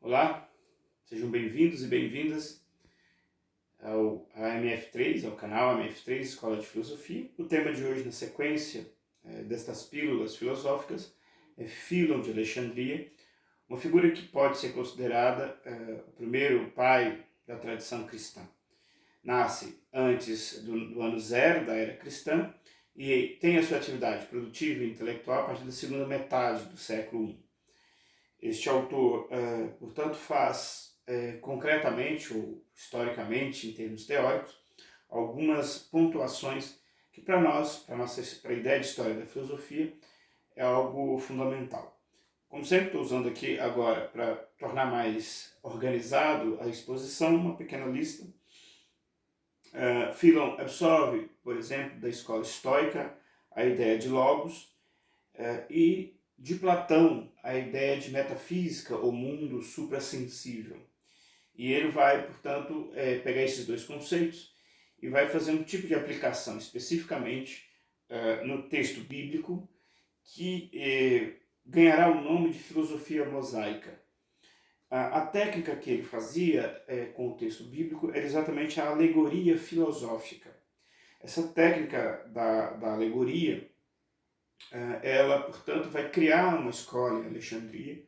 Olá, sejam bem-vindos e bem-vindas ao AMF3, ao canal AMF3 Escola de Filosofia. O tema de hoje, na sequência destas pílulas filosóficas, é Fílon de Alexandria, uma figura que pode ser considerada o primeiro pai da tradição cristã. Nasce antes do ano zero da era cristã e tem a sua atividade produtiva e intelectual a partir da segunda metade do século I. Este autor, portanto, faz concretamente ou historicamente, em termos teóricos, algumas pontuações que para nós, para a ideia de história da filosofia, é algo fundamental. Como sempre, estou usando aqui agora, para tornar mais organizado a exposição, uma pequena lista. Fílon absorve, por exemplo, da escola estoica, a ideia de logos e de Platão, a ideia de metafísica ou mundo suprassensível. E ele vai, portanto, pegar esses dois conceitos e vai fazer um tipo de aplicação especificamente no texto bíblico que ganhará o nome de filosofia mosaica. A técnica que ele fazia com o texto bíblico era exatamente a alegoria filosófica. Essa técnica da alegoria, ela, portanto, vai criar uma escola em Alexandria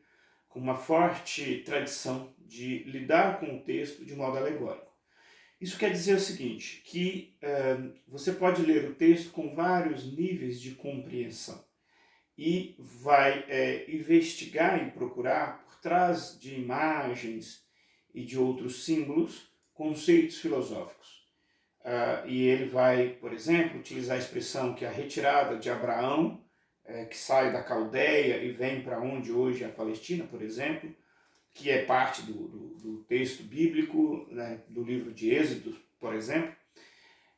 com uma forte tradição de lidar com o texto de modo alegórico. Isso quer dizer o seguinte, que você pode ler o texto com vários níveis de compreensão e vai investigar e procurar, por trás de imagens e de outros símbolos, conceitos filosóficos. E ele vai, por exemplo, utilizar a expressão que é a retirada de Abraão, que sai da Caldeia e vem para onde hoje é a Palestina, por exemplo, que é parte do texto bíblico, né, do livro de Êxodo, por exemplo.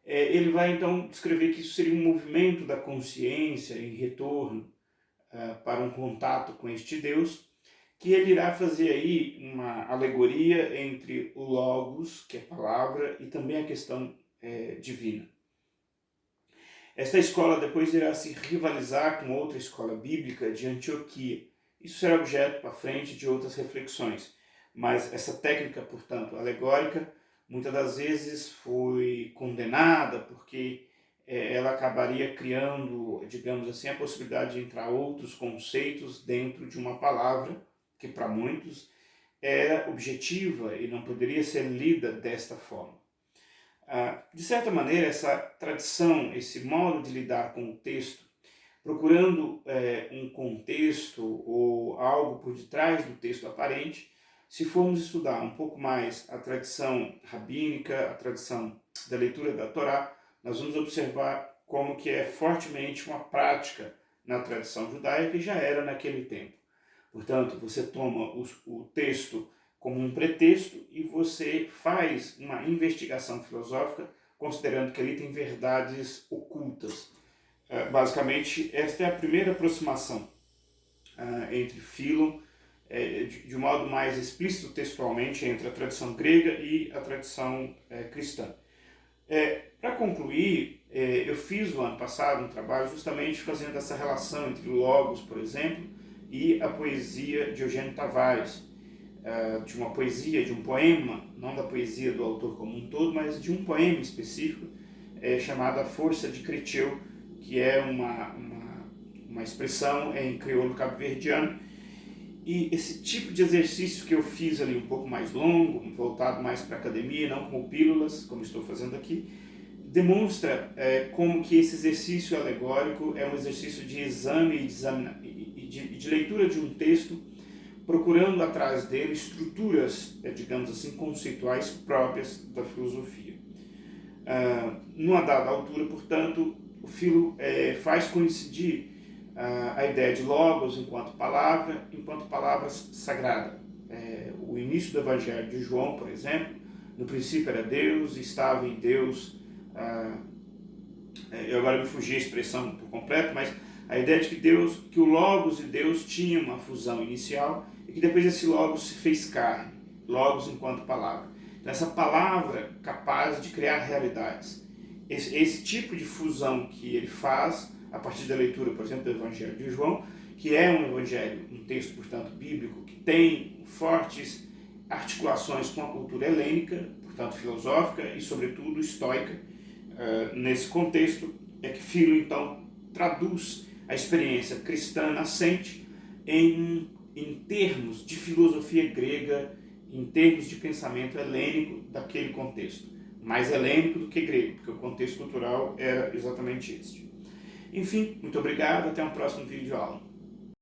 Ele vai então descrever que isso seria um movimento da consciência em retorno para um contato com este Deus, que ele irá fazer aí uma alegoria entre o Logos, que é palavra, e também a questão divina. Esta escola depois irá se rivalizar com outra escola bíblica de Antioquia. Isso será objeto para frente de outras reflexões. Mas essa técnica, portanto, alegórica, muitas das vezes foi condenada porque ela acabaria criando, digamos assim, a possibilidade de entrar outros conceitos dentro de uma palavra que para muitos era objetiva e não poderia ser lida desta forma. De certa maneira, essa tradição, esse modo de lidar com o texto, procurando um contexto ou algo por detrás do texto aparente, se formos estudar um pouco mais a tradição rabínica, a tradição da leitura da Torá, nós vamos observar como que é fortemente uma prática na tradição judaica que já era naquele tempo. Portanto, você toma o texto como um pretexto e você faz uma investigação filosófica considerando que ali tem verdades ocultas. Basicamente, esta é a primeira aproximação entre Fílon, de modo mais explícito textualmente, entre a tradição grega e a tradição cristã. Para concluir, eu fiz no ano passado um trabalho justamente fazendo essa relação entre Logos, por exemplo, e a poesia de Eugênio Tavares, de uma poesia, de um poema, não da poesia do autor como um todo, mas de um poema específico chamado A Força de Creteu, que é uma expressão em crioulo cabo-verdiano. E esse tipo de exercício que eu fiz ali um pouco mais longo, voltado mais para a academia, não como pílulas, como estou fazendo aqui, demonstra como que esse exercício alegórico é um exercício de exame e de leitura de um texto, procurando atrás dele estruturas, digamos assim, conceituais próprias da filosofia. Numa dada altura, portanto, o Fílon faz coincidir a ideia de logos enquanto palavra sagrada. O início do Evangelho de João, por exemplo, no princípio era Deus, estava em Deus. Eu agora me fugi a expressão por completo, mas a ideia de que o Logos e Deus tinham uma fusão inicial e que depois esse Logos se fez carne, Logos enquanto palavra. Então, essa palavra capaz de criar realidades. Esse tipo de fusão que ele faz a partir da leitura, por exemplo, do Evangelho de João, que é um evangelho, um texto, portanto, bíblico, que tem fortes articulações com a cultura helênica, portanto filosófica e sobretudo estoica. Nesse contexto é que Philo então traduz a experiência cristã nascente em termos de filosofia grega, em termos de pensamento helênico daquele contexto. Mais helênico do que grego, porque o contexto cultural era exatamente este. Enfim, muito obrigado, até um próximo vídeo de aula.